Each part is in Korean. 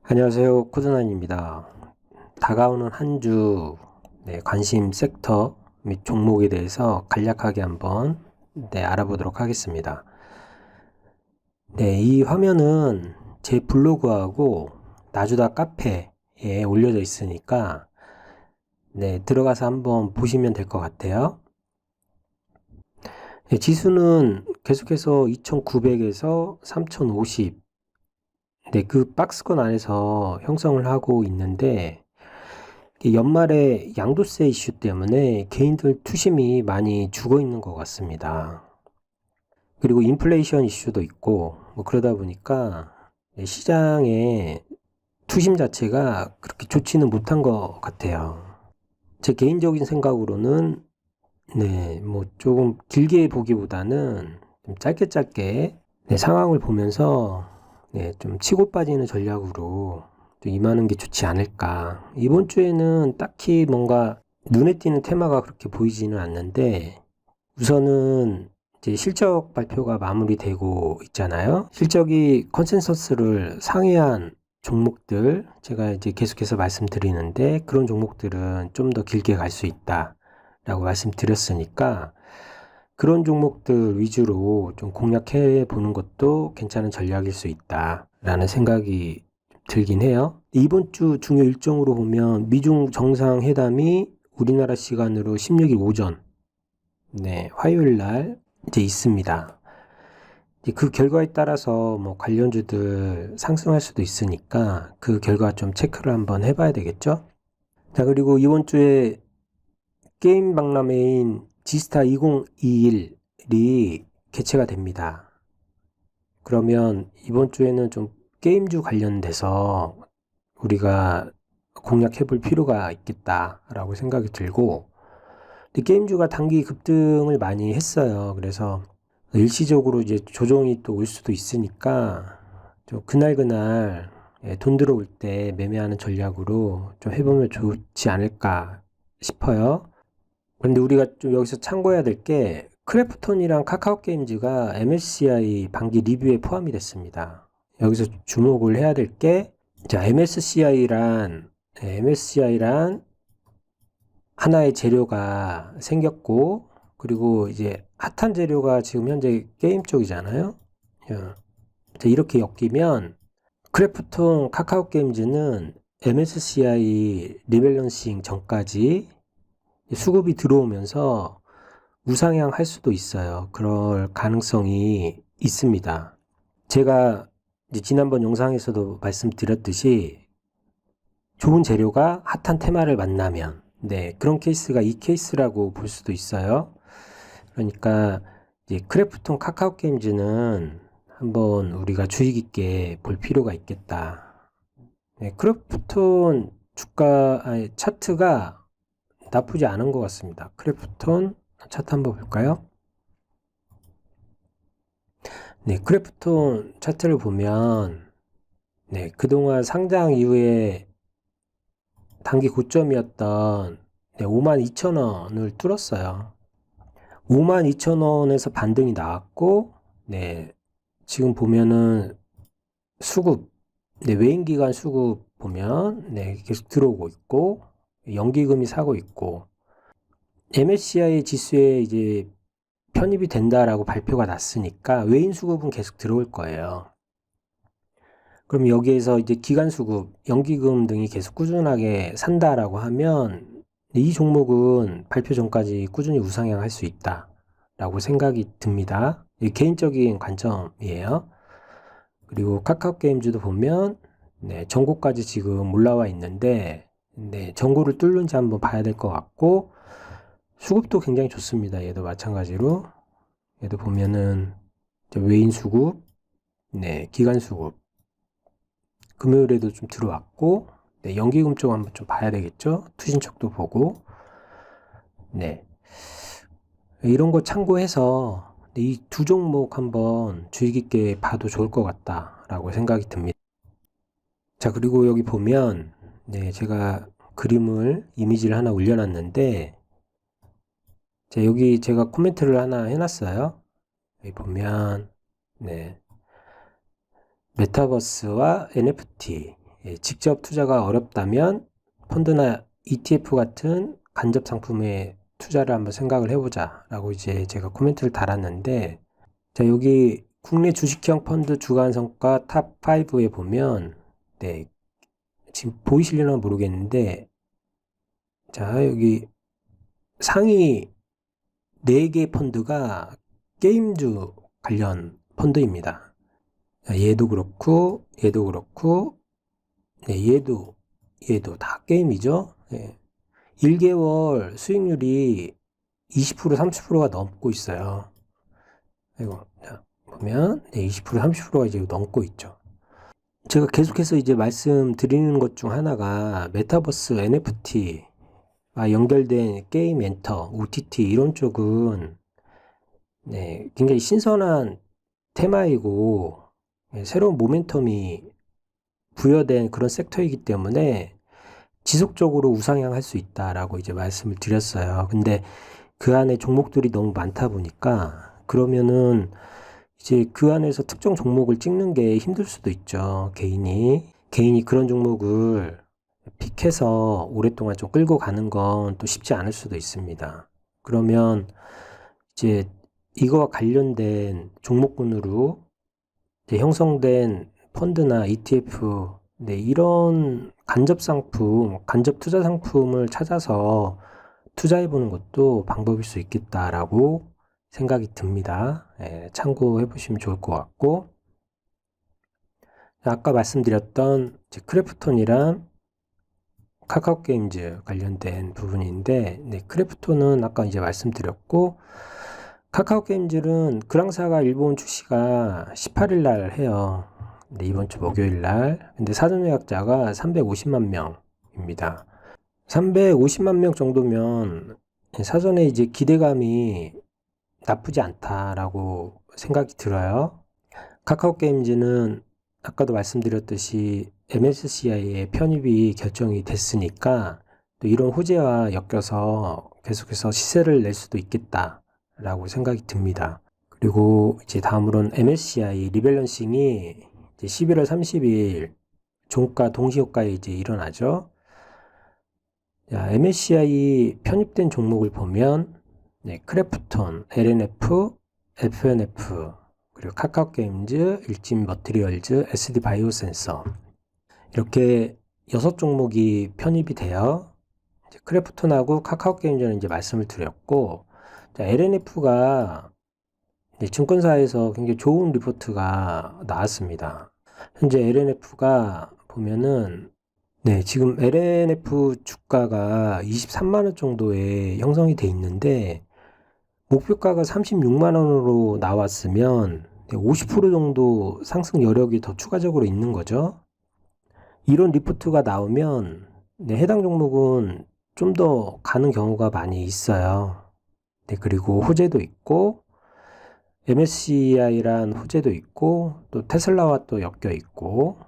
안녕하세요. 코드나인입니다. 다가오는 한 주 관심 섹터 및 종목에 대해서 간략하게 한번 알아보도록 하겠습니다. 이 화면은 제 블로그하고 나주다 카페에 올려져 있으니까 들어가서 한번 보시면 될 것 같아요. 지수는 계속해서 2900에서 3050 그 박스권 안에서 형성을 하고 있는데 연말에 양도세 이슈 때문에 개인들 투심이 많이 죽어 있는 것 같습니다. 그리고 인플레이션 이슈도 있고 그러다 보니까 시장의 투심 자체가 그렇게 좋지는 못한 것 같아요. 제 개인적인 생각으로는 조금 길게 보기보다는 좀 짧게 상황을 보면서 좀 치고 빠지는 전략으로 좀 임하는 게 좋지 않을까. 이번 주에는 딱히 뭔가 눈에 띄는 테마가 그렇게 보이지는 않는데 우선은 이제 실적 발표가 마무리되고 있잖아요. 실적이 컨센서스를 상회한 종목들 제가 이제 계속해서 말씀드리는데 그런 종목들은 좀 더 길게 갈 수 있다 라고 말씀드렸으니까 그런 종목들 위주로 좀 공략해 보는 것도 괜찮은 전략일 수 있다 라는 생각이 들긴 해요. 이번 주 중요 일정으로 보면 미중 정상회담이 우리나라 시간으로 16일 오전 화요일 날 이제 있습니다. 그 결과에 따라서 뭐 관련주들 상승할 수도 있으니까 그 결과 좀 체크를 한번 해봐야 되겠죠. 자, 그리고 이번 주에 게임 박람회인 지스타 2021이 개최가 됩니다. 그러면 이번 주에는 좀 게임주 관련돼서 우리가 공략해 볼 필요가 있겠다라고 생각이 들고, 게임주가 단기 급등을 많이 했어요. 그래서 일시적으로 이제 조정이 또 올 수도 있으니까 좀 그날 돈 들어올 때 매매하는 전략으로 좀 해보면 좋지 않을까 싶어요. 그런데 우리가 좀 여기서 참고해야 될 게 크래프톤이랑 카카오게임즈가 MSCI 반기 리뷰에 포함이 됐습니다. 여기서 주목을 해야 될 게 MSCI란 하나의 재료가 생겼고 그리고 이제 핫한 재료가 지금 현재 게임 쪽이잖아요. 이렇게 엮이면 크래프톤 카카오게임즈는 MSCI 리밸런싱 전까지 수급이 들어오면서 우상향 할 수도 있어요. 그럴 가능성이 있습니다. 제가 이제 지난번 영상에서도 말씀드렸듯이 좋은 재료가 핫한 테마를 만나면 그런 케이스가 이 케이스라고 볼 수도 있어요. 그러니까 이제 크래프톤 카카오게임즈는 한번 우리가 주의 깊게 볼 필요가 있겠다. 크래프톤 차트가 나쁘지 않은 것 같습니다. 크래프톤 차트 한번 볼까요? 크래프톤 차트를 보면 그동안 상장 이후에 단기 고점이었던 52,000원을 뚫었어요. 52,000원에서 반등이 나왔고 지금 보면은 수급 외인기관 수급 보면 계속 들어오고 있고 연기금이 사고 있고 MSCI 지수에 이제 편입이 된다라고 발표가 났으니까 외인 수급은 계속 들어올 거예요. 그럼 여기에서 이제 기관 수급, 연기금 등이 계속 꾸준하게 산다라고 하면 이 종목은 발표 전까지 꾸준히 우상향할 수 있다라고 생각이 듭니다. 개인적인 관점이에요. 그리고 카카오게임즈도 보면 전고까지 지금 올라와 있는데 전고를 뚫는지 한번 봐야 될 것 같고 수급도 굉장히 좋습니다. 얘도 마찬가지로 얘도 보면은 외인 수급, 기관 수급 금요일에도 좀 들어왔고 연기금 쪽 한번 좀 봐야 되겠죠. 투신척도 보고 이런 거 참고해서 이 두 종목 한번 주의 깊게 봐도 좋을 것 같다라고 생각이 듭니다. 자, 그리고 여기 보면 제가 이미지를 하나 올려놨는데 여기 제가 코멘트를 하나 해놨어요. 여기 보면 메타버스와 NFT 직접 투자가 어렵다면 펀드나 ETF 같은 간접 상품에 투자를 한번 생각을 해보자 라고 이제 제가 코멘트를 달았는데, 자, 여기 국내 주식형 펀드 주간 성과 탑 5에 보면, 네, 지금 보이시려나 모르겠는데, 자, 여기 상위 4개 펀드가 게임주 관련 펀드입니다. 얘도 그렇고, 얘도 그렇고, 네, 얘도 다 게임이죠. 네. 1개월 수익률이 20%, 30%가 넘고 있어요. 이거, 자, 보면, 네, 20%, 30%가 이제 넘고 있죠. 제가 계속해서 이제 말씀드리는 것 중 하나가 메타버스 NFT와 연결된 게임 엔터, OTT 이런 쪽은 네, 굉장히 신선한 테마이고 새로운 모멘텀이 부여된 그런 섹터이기 때문에 지속적으로 우상향할 수 있다라고 이제 말씀을 드렸어요. 근데 그 안에 종목들이 너무 많다 보니까 그러면은 이제 그 안에서 특정 종목을 찍는 게 힘들 수도 있죠. 개인이 그런 종목을 픽해서 오랫동안 좀 끌고 가는 건 또 쉽지 않을 수도 있습니다. 그러면 이제 이거와 관련된 종목군으로 이제 형성된 펀드나 ETF, 네, 이런 간접 상품, 간접 투자 상품을 찾아서 투자해보는 것도 방법일 수 있겠다라고 생각이 듭니다. 참고해 보시면 좋을 것 같고, 아까 말씀드렸던 크래프톤이랑 카카오 게임즈 관련된 부분인데, 네, 크래프톤은 아까 이제 말씀드렸고, 카카오 게임즈는 그랑사가 일본 출시가 18일 날 해요. 네, 이번 주 목요일 날. 근데 사전 예약자가 350만 명입니다. 350만 명 정도면 사전에 이제 기대감이 나쁘지 않다라고 생각이 들어요. 카카오 게임즈는 아까도 말씀드렸듯이 MSCI에 편입이 결정이 됐으니까 또 이런 호재와 엮여서 계속해서 시세를 낼 수도 있겠다라고 생각이 듭니다. 그리고 이제 다음으로는 MSCI 리밸런싱이 이제 11월 30일 종가 동시효과에 이제 일어나죠. 자, MSCI 편입된 종목을 보면 네, 크래프톤, LNF, FNF, 그리고 카카오 게임즈, 일진 머티리얼즈, SD 바이오센서 이렇게 6종목이 편입이 돼요. 이제 크래프톤하고 카카오 게임즈는 이제 말씀을 드렸고, LNF가 증권사에서 굉장히 좋은 리포트가 나왔습니다. 현재 LNF가 보면은 네, 지금 LNF 주가가 23만원 정도에 형성이 돼 있는데 목표가가 36만원으로 나왔으면 50% 정도 상승 여력이 더 추가적으로 있는 거죠. 이런 리포트가 나오면 해당 종목은 좀 더 가는 경우가 많이 있어요. 네, 그리고 호재도 있고 MSCI란 호재도 있고 또 테슬라와 또 엮여 있고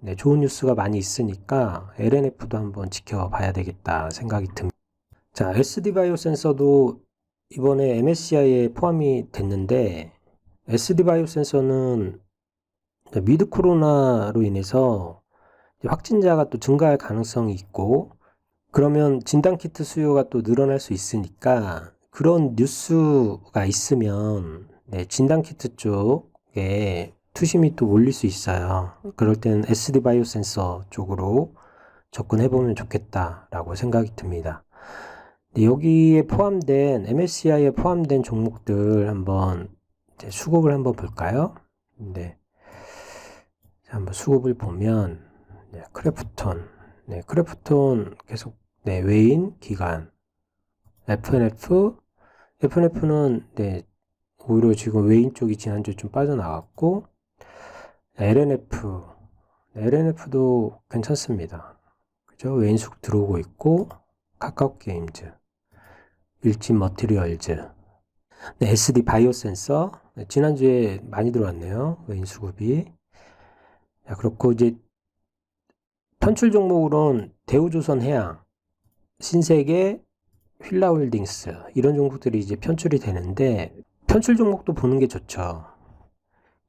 네, 좋은 뉴스가 많이 있으니까 LNF도 한번 지켜봐야 되겠다 생각이 듭니다. 자, SD 바이오 센서도 이번에 MSCI에 포함이 됐는데 SD 바이오 센서는 미드 코로나로 인해서 확진자가 또 증가할 가능성이 있고 그러면 진단키트 수요가 또 늘어날 수 있으니까 그런 뉴스가 있으면 네, 진단키트 쪽에 투심이 또 몰릴 수 있어요. 그럴 때는 SD 바이오 센서 쪽으로 접근해보면 좋겠다라고 생각이 듭니다. 네, 여기에 포함된 MSCI에 포함된 종목들 한번 수급을 한번 볼까요? 네, 한번 수급을 보면 네, 크래프톤 계속 네, 외인 기간 FNF는 네, 오히려 지금 외인 쪽이 지난주에 좀 빠져나갔고 LNF도 괜찮습니다. 그죠? 외인 수급 들어오고 있고 카카오 게임즈, 일진 머티리얼즈, 네, SD 바이오 센서 네, 지난주에 많이 들어왔네요. 외인 수급이. 자, 그렇고 이제 편출 종목으로는 대우조선해양, 신세계, 휠라홀딩스 이런 종목들이 이제 편출이 되는데 편출 종목도 보는 게 좋죠.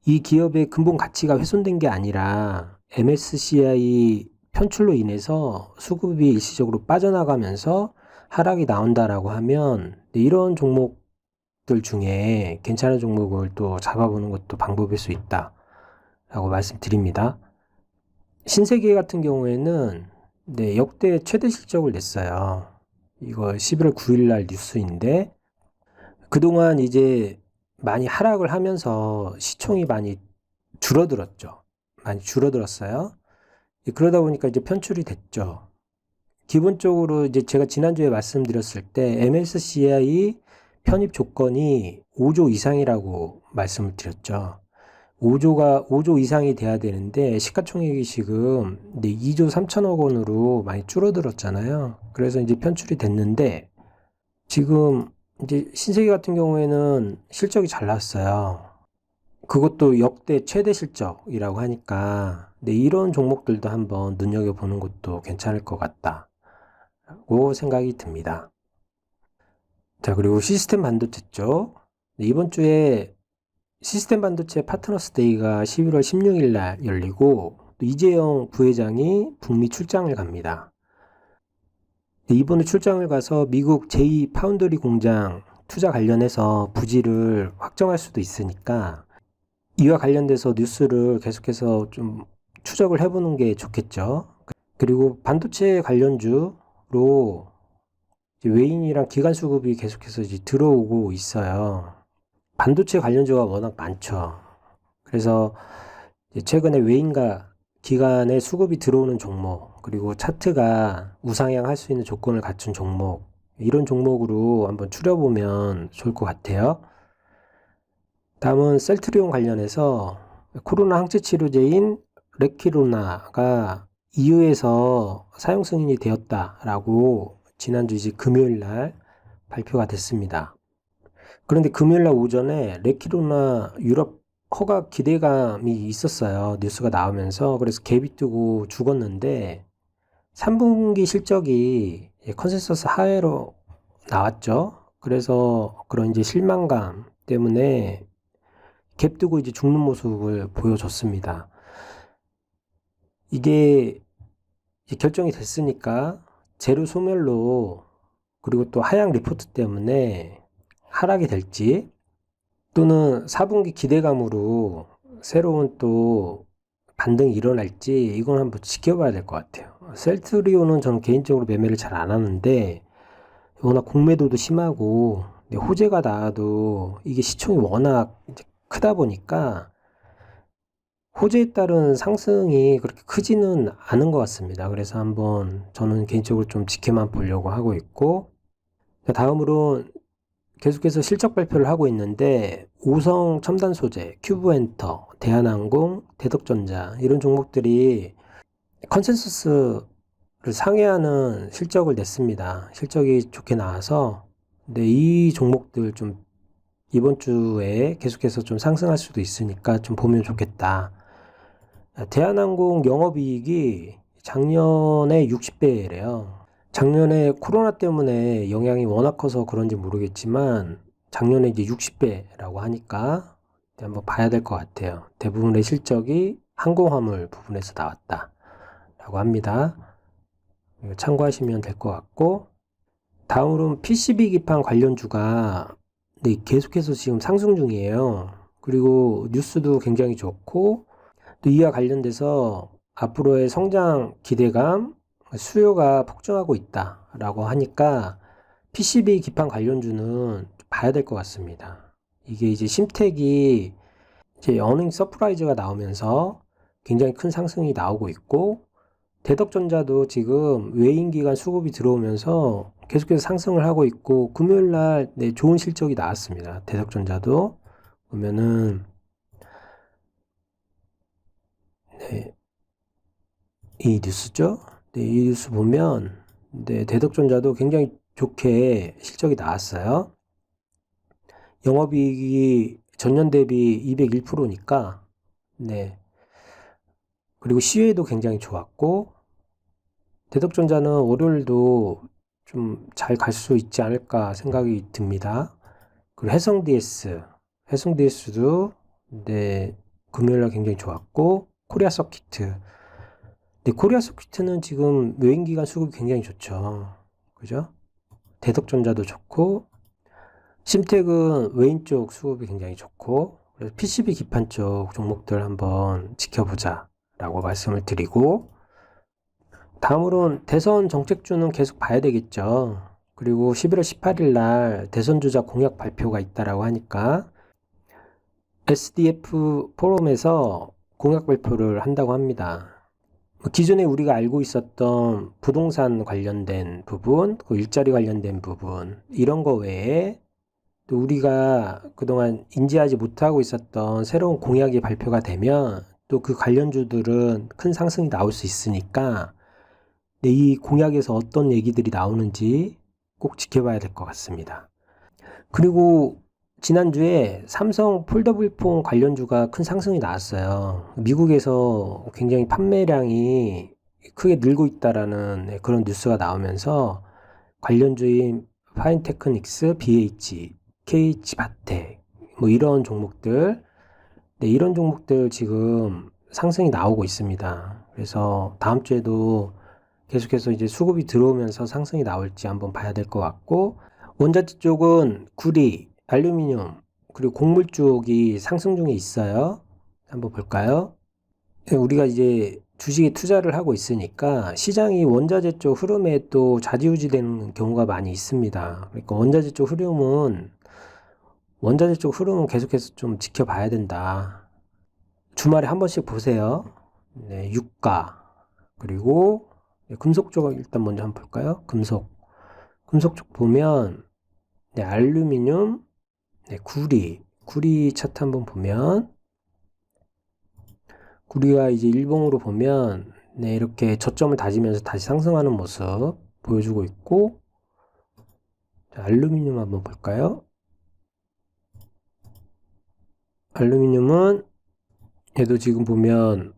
이 기업의 근본 가치가 훼손된 게 아니라 MSCI 편출로 인해서 수급이 일시적으로 빠져나가면서 하락이 나온다라고 하면 이런 종목들 중에 괜찮은 종목을 또 잡아보는 것도 방법일 수 있다라고 말씀드립니다. 신세계 같은 경우에는 역대 최대 실적을 냈어요. 이거 11월 9일 날 뉴스인데 그동안 이제 많이 하락을 하면서 시총이 많이 줄어들었죠. 많이 줄어들었어요. 그러다 보니까 이제 편출이 됐죠. 기본적으로 이제 제가 지난주에 말씀드렸을 때 MSCI 편입 조건이 5조 이상이라고 말씀을 드렸죠. 5조 이상이 돼야 되는데 시가총액이 지금 2조 3천억 원으로 많이 줄어들었잖아요. 그래서 이제 편출이 됐는데 지금 이제 신세계 같은 경우에는 실적이 잘 났어요. 그것도 역대 최대 실적이라고 하니까 이런 종목들도 한번 눈여겨보는 것도 괜찮을 것 같다고 생각이 듭니다. 자, 그리고 시스템 반도체 쪽 이번 주에 시스템 반도체 파트너스 데이가 11월 16일 날 열리고 또 이재용 부회장이 북미 출장을 갑니다. 이번에 출장을 가서 미국 제2 파운드리 공장 투자 관련해서 부지를 확정할 수도 있으니까 이와 관련돼서 뉴스를 계속해서 좀 추적을 해보는 게 좋겠죠. 그리고 반도체 관련주로 외인이랑 기관 수급이 계속해서 이제 들어오고 있어요. 반도체 관련주가 워낙 많죠. 그래서 최근에 외인과 기관의 수급이 들어오는 종목, 그리고 차트가 우상향 할 수 있는 조건을 갖춘 종목, 이런 종목으로 한번 추려보면 좋을 것 같아요. 다음은 셀트리온 관련해서 코로나 항체 치료제인 레키로나가 EU에서 사용 승인이 되었다라고 지난주 이제 금요일 날 발표가 됐습니다. 그런데 금요일 날 오전에 레키로나 유럽 허가 기대감이 있었어요. 뉴스가 나오면서. 그래서 갭이 뜨고 죽었는데 3분기 실적이 컨센서스 하회로 나왔죠. 그래서 그런 이제 실망감 때문에 갭 뜨고 이제 죽는 모습을 보여줬습니다. 이게 이제 결정이 됐으니까 재료 소멸로 그리고 또 하향 리포트 때문에 하락이 될지 또는 4분기 기대감으로 새로운 또 반등이 일어날지 이건 한번 지켜봐야 될 것 같아요. 셀트리온은 저는 개인적으로 매매를 잘 안 하는데 워낙 공매도도 심하고 호재가 나와도 이게 시총이 워낙 크다 보니까 호재에 따른 상승이 그렇게 크지는 않은 것 같습니다. 그래서 한번 저는 개인적으로 좀 지켜만 보려고 하고 있고 다음으로 계속해서 실적 발표를 하고 있는데 오성 첨단 소재, 큐브엔터, 대한항공, 대덕전자 이런 종목들이 컨센서스를 상회하는 실적을 냈습니다. 실적이 좋게 나와서 이 종목들 좀 이번 주에 계속해서 좀 상승할 수도 있으니까 좀 보면 좋겠다. 대한항공 영업이익이 작년에 60배래요. 작년에 코로나 때문에 영향이 워낙 커서 그런지 모르겠지만 작년에 이제 60배라고 하니까 한번 봐야 될 것 같아요. 대부분의 실적이 항공화물 부분에서 나왔다라고 합니다. 참고하시면 될 것 같고 다음으로는 PCB 기판 관련주가 계속해서 지금 상승 중이에요. 그리고 뉴스도 굉장히 좋고 또 이와 관련돼서 앞으로의 성장 기대감, 수요가 폭증하고 있다라고 하니까 PCB 기판 관련주는 봐야 될 것 같습니다. 이게 이제 심택이 이제 어닝 서프라이즈가 나오면서 굉장히 큰 상승이 나오고 있고 대덕전자도 지금 외인기관 수급이 들어오면서 계속해서 상승을 하고 있고 금요일 날 좋은 실적이 나왔습니다. 대덕전자도 보면은 이 뉴스죠. 이 뉴스 보면 대덕전자도 굉장히 좋게 실적이 나왔어요. 영업이익이 전년 대비 201%니까 그리고 시외도 굉장히 좋았고 대덕전자는 월요일도 좀 잘 갈 수 있지 않을까 생각이 듭니다. 그리고 해성DS도 금요일날 굉장히 좋았고 코리아 서키트 근데 코리아 소큐트는 지금 외인기관 수급이 굉장히 좋죠. 그죠? 대덕전자도 좋고, 심택은 외인 쪽 수급이 굉장히 좋고, 그래서 PCB 기판 쪽 종목들 한번 지켜보자 라고 말씀을 드리고, 다음으로는 대선 정책주는 계속 봐야 되겠죠. 그리고 11월 18일 날 대선 주자 공약 발표가 있다라고 하니까 SDF 포럼에서 공약 발표를 한다고 합니다. 기존에 우리가 알고 있었던 부동산 관련된 부분, 그 일자리 관련된 부분, 이런 거 외에 또 우리가 그동안 인지하지 못하고 있었던 새로운 공약이 발표가 되면 또 그 관련주들은 큰 상승이 나올 수 있으니까 이 공약에서 어떤 얘기들이 나오는지 꼭 지켜봐야 될 것 같습니다. 그리고 지난주에 삼성 폴더블 폰 관련주가 큰 상승이 나왔어요. 미국에서 굉장히 판매량이 크게 늘고 있다라는 그런 뉴스가 나오면서 관련주인 파인테크닉스, BH, KH바텍 뭐 이런 종목들, 이런 종목들 지금 상승이 나오고 있습니다. 그래서 다음 주에도 계속해서 이제 수급이 들어오면서 상승이 나올지 한번 봐야 될 것 같고, 원자재 쪽은 구리, 알루미늄, 그리고 곡물 쪽이 상승 중에 있어요. 한번 볼까요? 우리가 이제 주식에 투자를 하고 있으니까 시장이 원자재 쪽 흐름에 또 좌지우지 되는 경우가 많이 있습니다. 그러니까 원자재 쪽 계속해서 좀 지켜봐야 된다. 주말에 한 번씩 보세요. 네, 유가, 그리고 금속 쪽 일단 먼저 한번 볼까요? 금속 쪽 보면 알루미늄, 구리 차트 한번 보면 구리가 이제 일봉으로 보면 이렇게 저점을 다지면서 다시 상승하는 모습 보여주고 있고, 알루미늄 한번 볼까요? 알루미늄은 얘도 지금 보면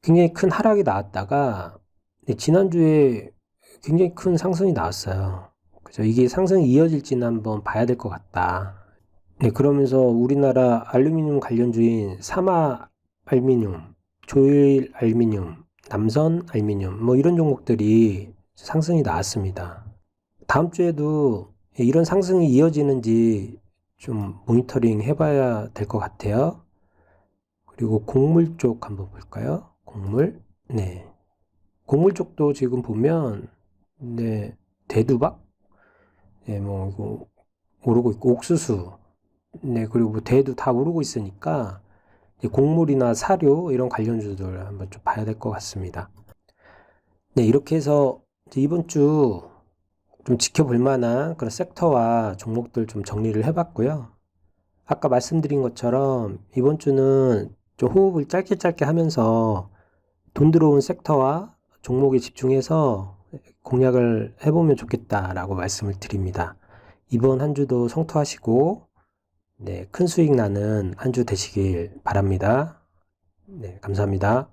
굉장히 큰 하락이 나왔다가 지난주에 굉장히 큰 상승이 나왔어요. 그죠? 이게 상승이 이어질지는 한번 봐야 될 것 같다. 그러면서 우리나라 알루미늄 관련주인 사마 알미늄, 조일 알미늄, 남선 알미늄 뭐 이런 종목들이 상승이 나왔습니다. 다음 주에도 이런 상승이 이어지는지 좀 모니터링 해봐야 될 것 같아요. 그리고 곡물 쪽 한번 볼까요? 곡물 쪽도 지금 보면 대두박, 뭐 이거 오르고 있고, 옥수수, 그리고 뭐 대두 다 오르고 있으니까 곡물이나 사료 이런 관련주들 한번 좀 봐야 될 것 같습니다. 이렇게 해서 이번 주 좀 지켜볼 만한 그런 섹터와 종목들 좀 정리를 해봤고요. 아까 말씀드린 것처럼 이번 주는 좀 호흡을 짧게 하면서 돈 들어온 섹터와 종목에 집중해서 공략을 해보면 좋겠다라고 말씀을 드립니다. 이번 한 주도 성투하시고 큰 수익 나는 한 주 되시길 바랍니다. 감사합니다.